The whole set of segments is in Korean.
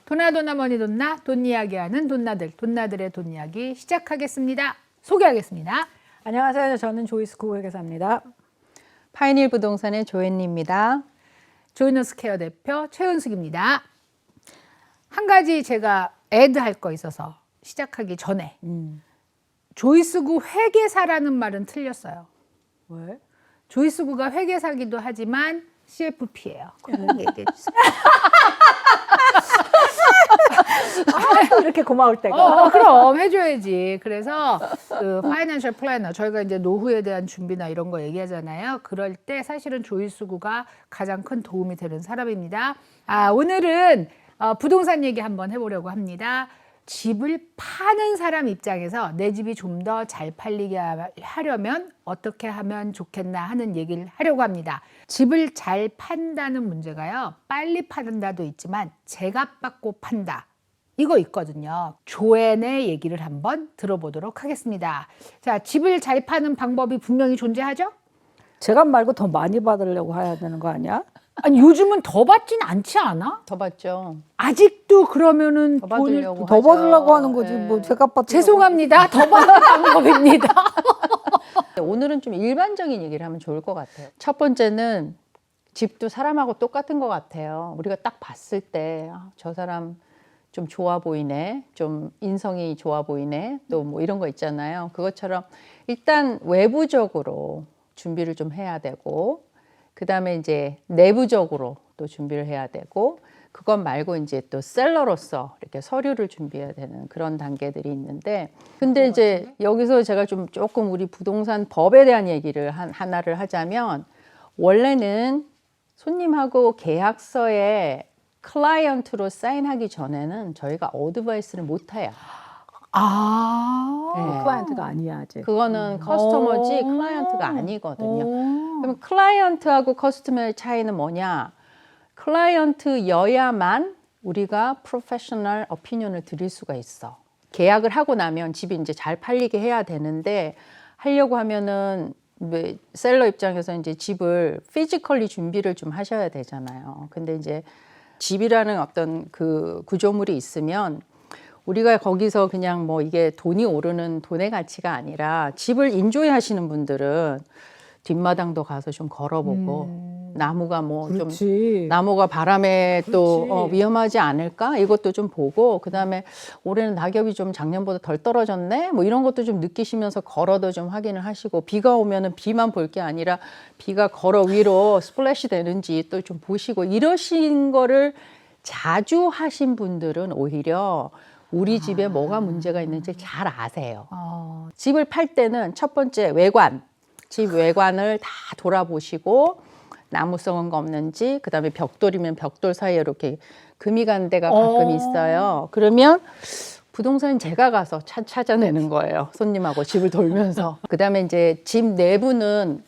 도나도나 머니돈나 돈 이야기하는 돈나들의 돈 이야기 시작하겠습니다. 소개하겠습니다. 안녕하세요. 저는 조이스 구회계사입니다. 파이닐 부동산의 조앤리입니다. 조이너스케어 대표 최은숙입니다. 한 가지 제가 애드 할 거 있어서 시작하기 전에 조이스구 회계사라는 말은 틀렸어요. 왜? 조이스구가 회계사기도 하지만 CFP예요. 얘기해 주세요. 이렇게 고마울 때가. 그럼 해줘야지. 그래서 그 파이낸셜 플래너 저희가 이제 노후에 대한 준비나 이런 거 얘기하잖아요. 그럴 때 사실은 조이스구가 가장 큰 도움이 되는 사람입니다. 오늘은 부동산 얘기 한번 해보려고 합니다. 집을 파는 사람 입장에서 내 집이 좀 더 잘 팔리게 하려면 어떻게 하면 좋겠나 하는 얘기를 하려고 합니다. 집을 잘 판다는 문제가요. 빨리 판다도 있지만 제값받고 판다. 이거 있거든요. 조앤의 얘기를 한번 들어보도록 하겠습니다. 자, 집을 잘 파는 방법이 분명히 존재하죠? 제값 말고 더 많이 받으려고 해야 되는 거 아니야? 아니 요즘은 더 받진 않지 않아? 더 받죠. 아직도 그러면은 더 받으려고 더 하죠. 받으려고 하는 거지. 네. 뭐 제값 받. 죄송합니다. 더 받는 방법입니다. 오늘은 좀 일반적인 얘기를 하면 좋을 것 같아요. 첫 번째는 집도 사람하고 똑같은 것 같아요. 우리가 딱 봤을 때 저 사람 좀 좋아 보이네, 좀 인성이 좋아 보이네, 또 뭐 이런 거 있잖아요. 그것처럼 일단 외부적으로 준비를 좀 해야 되고, 그 다음에 이제 내부적으로 또 준비를 해야 되고, 그것 말고 이제 또 셀러로서 이렇게 서류를 준비해야 되는 그런 단계들이 있는데, 근데 이제 여기서 제가 좀 조금 우리 부동산 법에 대한 얘기를 하나를 하자면, 원래는 손님하고 계약서에 클라이언트로 사인하기 전에는 저희가 어드바이스를 못 해요. 네. 클라이언트가 아니야 아직. 그거는 커스터머지 클라이언트가 아니거든요. 그럼 클라이언트하고 커스터머의 차이는 뭐냐? 클라이언트여야만 우리가 프로페셔널 어피니언을 드릴 수가 있어. 계약을 하고 나면 집이 이제 잘 팔리게 해야 되는데, 하려고 하면은 셀러 입장에서 이제 집을 피지컬리 준비를 좀 하셔야 되잖아요. 근데 이제 집이라는 어떤 그 구조물이 있으면 우리가 거기서 그냥 뭐 이게 돈이 오르는 돈의 가치가 아니라, 집을 인조이 하시는 분들은 뒷마당도 가서 좀 걸어보고, 나무가 뭐 좀 나무가 바람에 또 위험하지 않을까 이것도 좀 보고, 그다음에 올해는 낙엽이 좀 작년보다 덜 떨어졌네 뭐 이런 것도 좀 느끼시면서 걸어도 좀 확인을 하시고, 비가 오면은 비만 볼 게 아니라 비가 걸어 위로 스플래시 되는지 또 좀 보시고, 이러신 거를 자주 하신 분들은 오히려 우리 집에 뭐가 문제가 있는지 잘 아세요. 집을 팔 때는 첫 번째 외관, 집 외관을 다 돌아보시고, 나무 썩은 거 없는지, 그 다음에 벽돌이면 벽돌 사이에 이렇게 금이 간 데가 가끔 있어요. 그러면 부동산 제가 가서 찾아내는 거예요. 손님하고 집을 돌면서. 그 다음에 이제 집 내부는,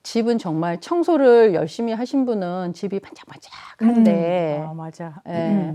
집은 정말 청소를 열심히 하신 분은 집이 반짝반짝한데, 맞아. 예.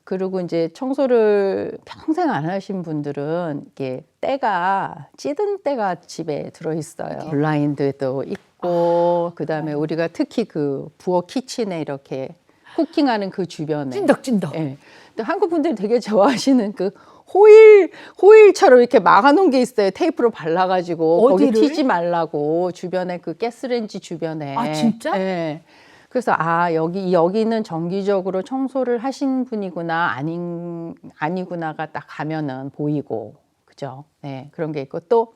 그리고 이제 청소를 평생 안 하신 분들은 이게 때가 찌든 때가 집에 들어 있어요. 블라인드도 있고, 그다음에 우리가 특히 그 부엌 키친에 이렇게 쿠킹하는 그 주변에 찐덕찐덕. 예. 또 한국 분들이 되게 좋아하시는 그 호일처럼 이렇게 막아놓은 게 있어요. 테이프로 발라가지고 어디를? 거기 튀지 말라고, 주변에 그 가스레인지 주변에. 진짜? 예. 그래서 여기는 정기적으로 청소를 하신 분이구나 아니구나가 딱 가면은 보이고, 그죠? 네, 그런 게 있고, 또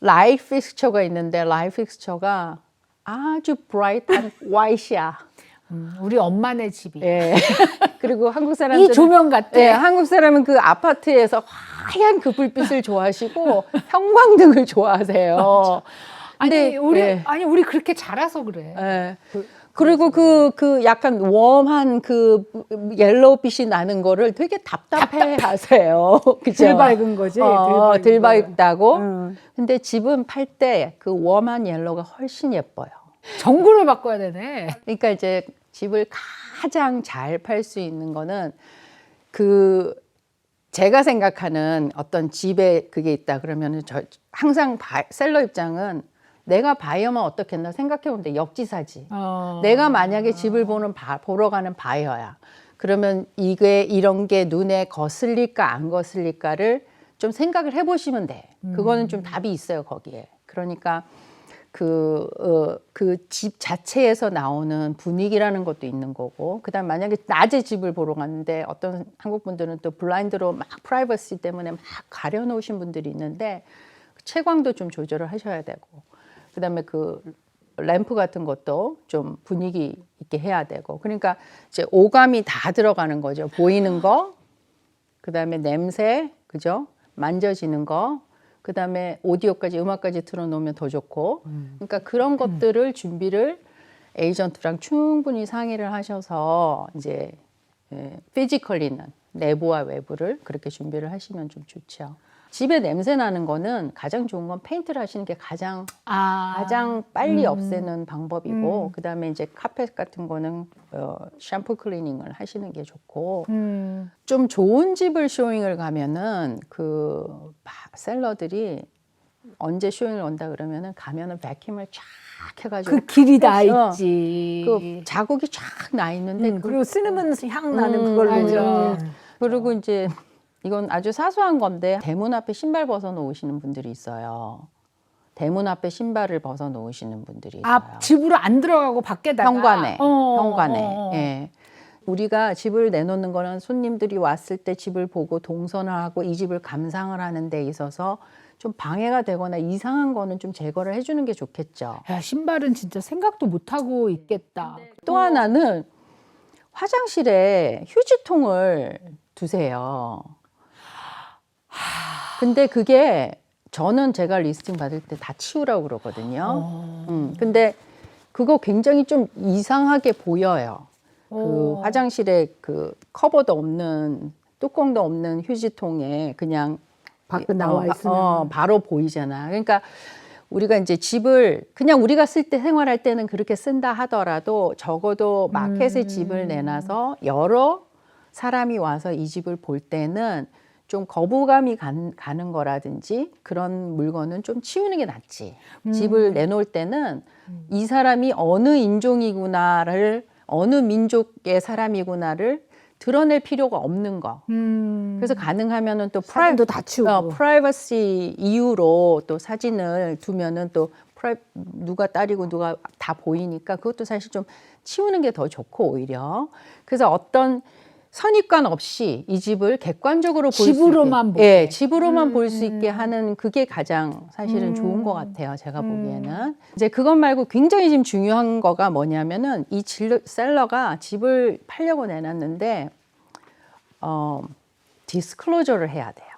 라이트 픽스처가 있는데, 라이트 픽스처가 아주 브라이트한 화이트야. 우리 엄마네 집이. 예. 그리고 한국 사람들은 이 조명 같아. 예, 한국 사람은 그 아파트에서 화려한 그 불빛을 좋아하시고 형광등을 좋아하세요. 아니 우리 예. 우리 그렇게 자라서 그래. 예. 그리고 그 약간 웜한 그 옐로우빛이 나는 거를 되게 답답해 하세요. 그죠? 덜 밝은 거지. 덜 밝다고. 응. 근데 집은 팔 때 그 웜한 옐로우가 훨씬 예뻐요. 전구를 바꿔야 되네. 그러니까 이제 집을 가장 잘 팔 수 있는 거는, 그 제가 생각하는 어떤 집에 그게 있다 그러면은, 항상 셀러 입장은 내가 바이어만 어떻겠나 생각해 보는데 역지사지. 내가 만약에 집을 보러 가는 바이어야. 그러면 이게 이런 게 눈에 거슬릴까 안 거슬릴까를 좀 생각을 해보시면 돼. 그거는 좀 답이 있어요 거기에. 그러니까 그 집 자체에서 나오는 분위기라는 것도 있는 거고, 그다음 만약에 낮에 집을 보러 갔는데 어떤 한국 분들은 또 블라인드로 막 프라이버시 때문에 막 가려놓으신 분들이 있는데 채광도 좀 조절을 하셔야 되고, 그다음에 그 램프 같은 것도 좀 분위기 있게 해야 되고, 그러니까 이제 오감이 다 들어가는 거죠. 보이는 거, 그다음에 냄새, 그죠? 만져지는 거, 그다음에 오디오까지, 음악까지 틀어놓으면 더 좋고, 그러니까 그런 것들을 준비를 에이전트랑 충분히 상의를 하셔서 이제 피지컬리는 내부와 외부를 그렇게 준비를 하시면 좀 좋죠. 집에 냄새 나는 거는 가장 좋은 건 페인트를 하시는 게 가장 빨리 없애는 방법이고, 그다음에 이제 카펫 같은 거는 샴푸 클리닝을 하시는 게 좋고, 좀 좋은 집을 쇼잉을 가면은 그 셀러들이 언제 쇼잉을 온다 그러면은 가면은 vacuum을 쫙 해가지고 그 길이 다 그래서 있지. 그 자국이 쫙 나 있는데 그리고 쓰는 향 나는 그걸로. 맞아. 그리고 이제 이건 아주 사소한 건데 대문 앞에 신발 벗어 놓으시는 분들이 있어요. 대문 앞에 신발을 벗어 놓으시는 분들이 있어요. 집으로 안 들어가고 밖에다가 현관에. 현관에. 어. 예. 우리가 집을 내놓는 거는 손님들이 왔을 때 집을 보고 동선을 하고 이 집을 감상을 하는 데 있어서 좀 방해가 되거나 이상한 거는 좀 제거를 해주는 게 좋겠죠. 야, 신발은 진짜 생각도 못 하고 있겠다. 또 하나는 화장실에 휴지통을 두세요. 근데 그게 저는 제가 리스팅 받을 때 다 치우라고 그러거든요. 근데 그거 굉장히 좀 이상하게 보여요. 그 화장실에 그 커버도 없는, 뚜껑도 없는 휴지통에 그냥 밖에 나와 있으면 바로 보이잖아. 그러니까 우리가 이제 집을 그냥 우리가 쓸 때 생활할 때는 그렇게 쓴다 하더라도 적어도 마켓에 집을 내놔서 여러 사람이 와서 이 집을 볼 때는 좀 거부감이 가는 거라든지 그런 물건은 좀 치우는 게 낫지. 집을 내놓을 때는 이 사람이 어느 인종이구나를, 어느 민족의 사람이구나를 드러낼 필요가 없는 거. 그래서 가능하면은 또 사진도 다 치우고. 프라이버시 이유로 또 사진을 두면은 또 누가 딸이고 누가 다 보이니까 그것도 사실 좀 치우는 게 더 좋고 오히려. 그래서 어떤 선입관 없이 이 집을 객관적으로 볼 수 있게, 집으로만 보게. 예, 집으로만 볼 수 있게 하는 그게 가장 사실은 좋은 것 같아요. 제가 보기에는. 이제 그것 말고 굉장히 지금 중요한 거가 뭐냐면은 이 셀러가 집을 팔려고 내놨는데 디스클로저를 해야 돼요.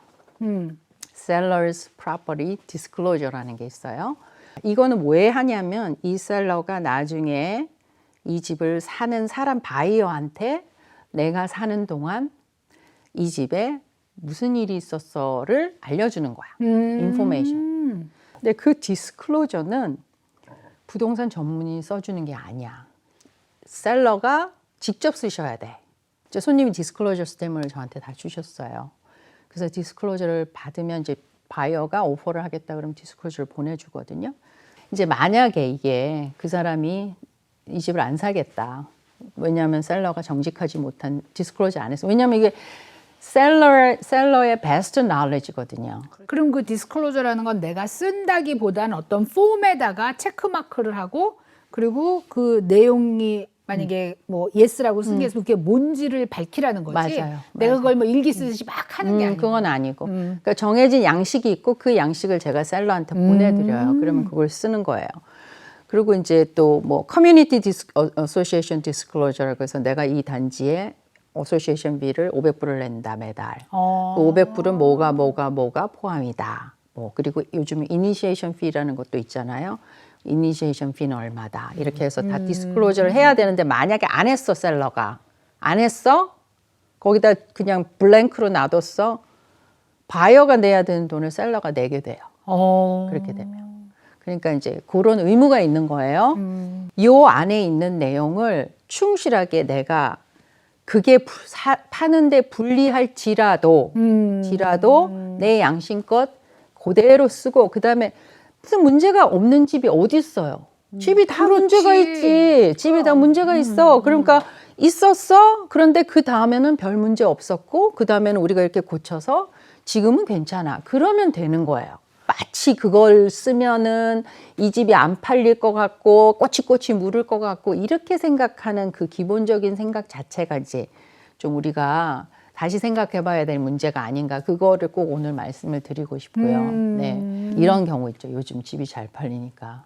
Seller's Property Disclosure라는 게 있어요. 이거는 왜 하냐면 이 셀러가 나중에 이 집을 사는 사람 바이어한테 내가 사는 동안 이 집에 무슨 일이 있었어를 알려주는 거야. 인포메이션. 근데 그 디스클로저는 부동산 전문인이 써주는 게 아니야. 셀러가 직접 쓰셔야 돼. 이제 손님이 디스클로저 스탬을 저한테 다 주셨어요. 그래서 디스클로저를 받으면 이제 바이어가 오퍼를 하겠다 그러면 디스클로저를 보내주거든요. 이제 만약에 이게 그 사람이 이 집을 안 사겠다. 왜냐하면 셀러가 정직하지 못한 디스클로저 안 했어. 왜냐하면 이게 셀러의 베스트 knowledge거든요. 그럼 그 디스클로저라는 건 내가 쓴다기보다는 어떤 폼에다가 체크마크를 하고, 그리고 그 내용이 만약에 뭐 예스라고 쓴 게 있으면 그게 뭔지를 밝히라는 거지. 맞아요. 내가 그걸 뭐 일기 쓰듯이 막 하는 게 아니고. 그건 아니고. 그러니까 정해진 양식이 있고 그 양식을 제가 셀러한테 보내드려요. 그러면 그걸 쓰는 거예요. 그리고 이제 또 뭐 커뮤니티 어소시에이션 디스클로저라고 해서 내가 이 단지에 어소시에이션 비를 500불을 낸다 매달. 그 500불은 뭐가 포함이다. 뭐 그리고 요즘 이니시에이션 피라는 것도 있잖아요. 이니시에이션 피는 얼마다. 이렇게 해서 다 디스클로저를 해야 되는데 만약에 안 했어 셀러가. 안 했어? 거기다 그냥 블랭크로 놔뒀어. 바이어가 내야 되는 돈을 셀러가 내게 돼요. 그렇게 되면. 그러니까 이제 그런 의무가 있는 거예요. 요 안에 있는 내용을 충실하게 내가 그게 파는데 불리할지라도 내 양심껏 그대로 쓰고, 그다음에 무슨 문제가 없는 집이 어디 있어요? 집이 다 문제가 있지. 집이 다 문제가 있어. 그러니까 있었어. 그런데 그 다음에는 별 문제 없었고 그 다음에는 우리가 이렇게 고쳐서 지금은 괜찮아. 그러면 되는 거예요. 마치 그걸 쓰면은 이 집이 안 팔릴 것 같고 꼬치꼬치 물을 것 같고 이렇게 생각하는 그 기본적인 생각 자체가 이제 좀 우리가 다시 생각해 봐야 될 문제가 아닌가. 그거를 꼭 오늘 말씀을 드리고 싶고요. 네. 이런 경우 있죠. 요즘 집이 잘 팔리니까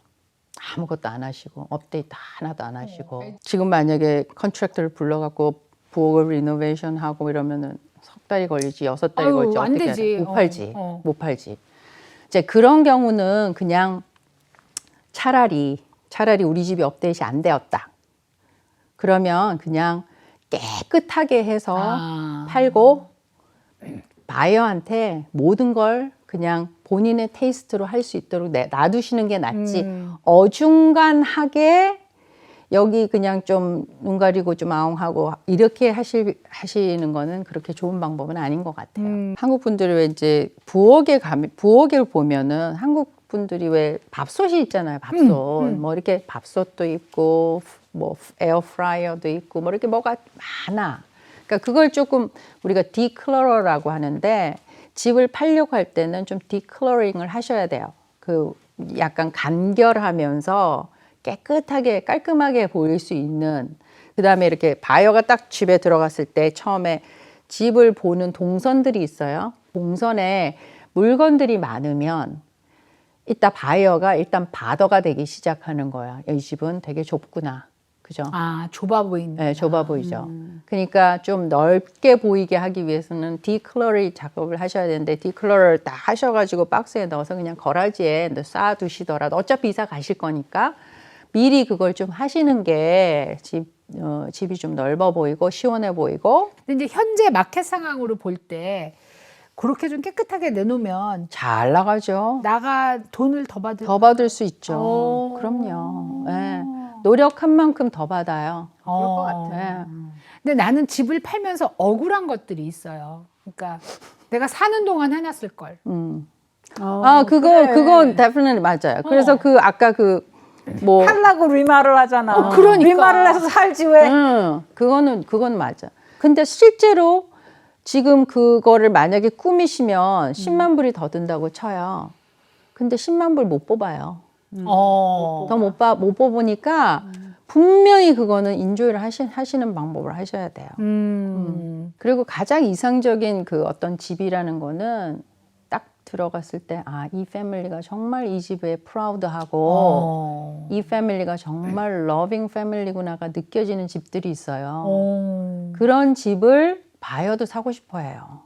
아무것도 안 하시고 업데이트 하나도 안 하시고 지금 만약에 컨트랙터를 불러갖고 부엌을 리노베이션 하고 이러면은 석 달이 걸리지 6달이 아유, 걸리지 안 어떻게 되지. 해야 돼? 못 팔지. 어. 못 팔지. 이제 그런 경우는 그냥 차라리 우리 집이 업데이트가 안 되었다. 그러면 그냥 깨끗하게 해서 팔고 바이어한테 모든 걸 그냥 본인의 테이스트로 할 수 있도록 놔두시는 게 낫지. 어중간하게 여기 그냥 좀 눈 가리고 좀 아웅하고 이렇게 하시는 거는 그렇게 좋은 방법은 아닌 것 같아요. 한국 분들이 왜 이제 부엌에 보면은 한국 분들이 왜 밥솥이 있잖아요. 밥솥. 뭐 이렇게 밥솥도 있고 뭐 에어프라이어도 있고 뭐 이렇게 뭐가 많아. 그러니까 그걸 조금 우리가 디클러러라고 하는데 집을 팔려고 할 때는 좀 디클러링을 하셔야 돼요. 그 약간 간결하면서 깨끗하게 깔끔하게 보일 수 있는 그다음에 이렇게 바이어가 딱 집에 들어갔을 때 처음에 집을 보는 동선들이 있어요. 동선에 물건들이 많으면 이따 바이어가 일단 바더가 되기 시작하는 거야. 이 집은 되게 좁구나. 그죠? 아, 좁아 보인다. 네, 좁아 보이죠. 그러니까 좀 넓게 보이게 하기 위해서는 디클러리 작업을 하셔야 되는데 디클러를 다 하셔가지고 박스에 넣어서 그냥 거라지에 쌓아두시더라도 어차피 이사 가실 거니까 미리 그걸 좀 하시는 게 집이 좀 넓어 보이고 시원해 보이고 근데 이제 현재 마켓 상황으로 볼 때 그렇게 좀 깨끗하게 내놓으면 잘 나가죠. 돈을 더 받을 더 받을 수 있죠. 오. 그럼요. 네. 노력한 만큼 더 받아요. 그럴 것 같아요. 근데 나는 집을 팔면서 억울한 것들이 있어요. 그러니까 내가 사는 동안 해놨을 걸. 그건 definitely 맞아요. 그래서 아까 뭐 팔라고 리마를 하잖아. 그러니까. 리마를 해서 살지 왜? 그건 맞아. 근데 실제로 지금 그거를 만약에 꾸미시면 10만 불이 더 든다고 쳐요. 근데 10만 불 못 뽑아요. 더 못 뽑으니까 분명히 그거는 인조이를 하시는 방법을 하셔야 돼요. 그리고 가장 이상적인 그 어떤 집이라는 거는 딱 들어갔을 때 이 패밀리가 정말 이 집에 프라우드하고 이 패밀리가 정말 러빙 패밀리구나가 느껴지는 집들이 있어요. 그런 집을 바이어도 사고 싶어 해요.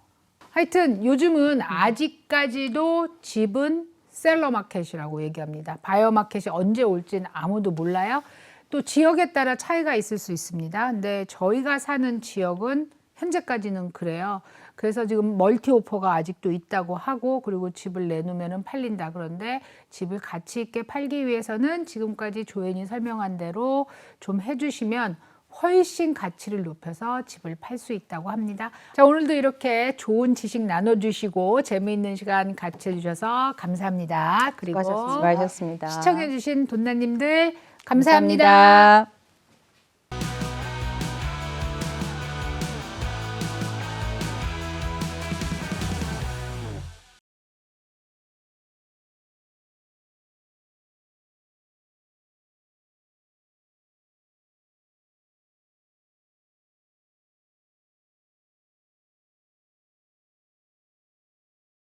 하여튼 요즘은 아직까지도 집은 셀러 마켓이라고 얘기합니다. 바이어 마켓이 언제 올지는 아무도 몰라요. 또 지역에 따라 차이가 있을 수 있습니다. 근데 저희가 사는 지역은 현재까지는 그래요. 그래서 지금 멀티 오퍼가 아직도 있다고 하고 그리고 집을 내놓으면 팔린다. 그런데 집을 가치 있게 팔기 위해서는 지금까지 조연이 설명한 대로 좀 해주시면 훨씬 가치를 높여서 집을 팔 수 있다고 합니다. 자, 오늘도 이렇게 좋은 지식 나눠주시고 재미있는 시간 같이 해주셔서 감사합니다. 그리고 수고하셨습니다. 시청해주신 돈나님들 감사합니다. 감사합니다.